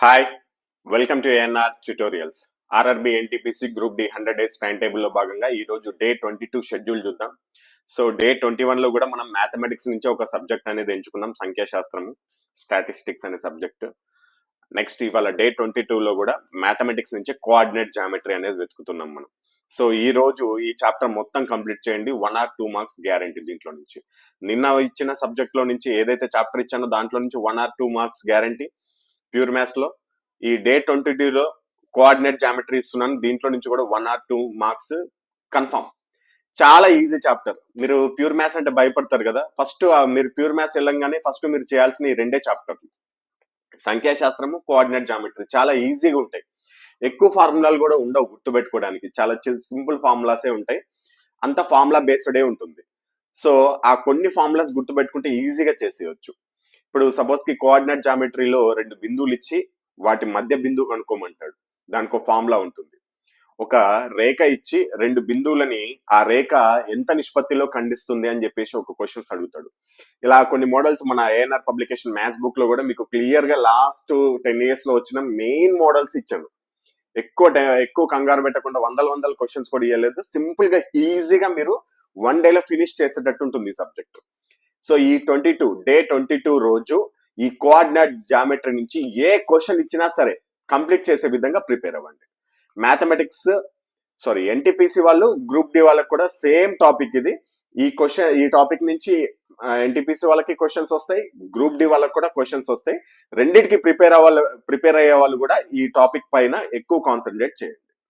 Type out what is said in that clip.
Hi, welcome to ANR tutorials. RRB NTPC group D 100 days time టేబుల్లో భాగంగా ఈ రోజు డే 22 షెడ్యూల్ చూద్దాం. సో డే 21 లో కూడా మనం మ్యాథమెటిక్స్ నుంచి ఒక సబ్జెక్ట్ అనేది ఎంచుకున్నాం, సంఖ్యాశాస్త్రం, స్టాటిస్టిక్స్ అనే సబ్జెక్ట్. నెక్స్ట్ ఇవాళ డే 22లో కూడా మ్యాథమెటిక్స్ నుంచి కోఆర్డినేట్ జామెట్రీ అనేది వెతుకుతున్నాం మనం. సో ఈ రోజు ఈ చాప్టర్ మొత్తం కంప్లీట్ చేయండి, 1 or 2 మార్క్స్ గ్యారంటీ దీంట్లో నుంచి. నిన్న ఇచ్చిన సబ్జెక్ట్ లో నుంచి ఏదైతే చాప్టర్ ఇచ్చానో దాంట్లో నుంచి 1 or 2 marks guarantee pure maths లో. ఈ డే 22లో కోఆర్డినేట్ జామెట్రీ ఇస్తున్నాను, దీంట్లో నుంచి కూడా 1 or 2 మార్క్స్ కన్ఫర్మ్. చాలా ఈజీ చాప్టర్. మీరు ప్యూర్ మ్యాథ్స్ అంటే భయపడతారు కదా, ఫస్ట్ మీరు ప్యూర్ మ్యాథ్స్ వెళ్ళంగానే ఫస్ట్ మీరు చేయాల్సిన ఈ రెండే చాప్టర్లు, సంఖ్యాశాస్త్రము, కోఆర్డినేట్ జామెట్రీ. చాలా ఈజీగా ఉంటాయి, ఎక్కువ ఫార్ములాలు కూడా ఉండవు గుర్తుపెట్టుకోవడానికి, చాలా సింపుల్ ఫార్ములాసే ఉంటాయి, అంత ఫార్ములా బేస్డే ఉంటుంది. సో ఆ కొన్ని ఫార్ములాస్ గుర్తుపెట్టుకుంటే ఈజీగా చేసేయచ్చు. ఇప్పుడు సపోజ్ కి కోఆర్డినేట్ జామెట్రీలో రెండు బిందువులు ఇచ్చి వాటి మధ్య బిందువు కనుక్కోమంటాడు, దానికి ఒక ఫార్ములా ఉంటుంది. ఒక రేఖ ఇచ్చి రెండు బిందువులని ఆ రేఖ ఎంత నిష్పత్తిలో ఖండిస్తుంది అని చెప్పేసి ఒక క్వశ్చన్స్ అడుగుతాడు. ఇలా కొన్ని మోడల్స్ మన ఏఎన్ఆర్ పబ్లికేషన్ మ్యాథ్స్ బుక్ లో కూడా మీకు క్లియర్ గా లాస్ట్ 10 years లో వచ్చిన మెయిన్ మోడల్స్ ఇచ్చాను. ఎక్కువ కంగారు పెట్టకుండా వందల క్వశ్చన్స్ కూడా ఇవ్వలేదు, సింపుల్ గా ఈజీగా మీరు 1 day లో ఫినిష్ చేసేటట్టు ఉంటుంది ఈ సబ్జెక్ట్. సో ఈ డే 22 రోజు ఈ కోఆర్డినేట్ జామెట్రీ నుంచి ఏ క్వశ్చన్ ఇచ్చినా సరే కంప్లీట్ చేసే విధంగా ప్రిపేర్ అవ్వండి. మ్యాథమెటిక్స్ ఎన్టీపీసీ వాళ్ళు, గ్రూప్ డి వాళ్ళకి కూడా సేమ్ టాపిక్ ఇది. ఈ టాపిక్ నుంచి ఎన్టీపీసీ వాళ్ళకి క్వశ్చన్స్ వస్తాయి, గ్రూప్ డి వాళ్ళకి కూడా క్వశ్చన్స్ వస్తాయి. రెండింటికి ప్రిపేర్ అయ్యే వాళ్ళు కూడా ఈ టాపిక్ పైన ఎక్కువ కాన్సన్ట్రేట్ చేయండి.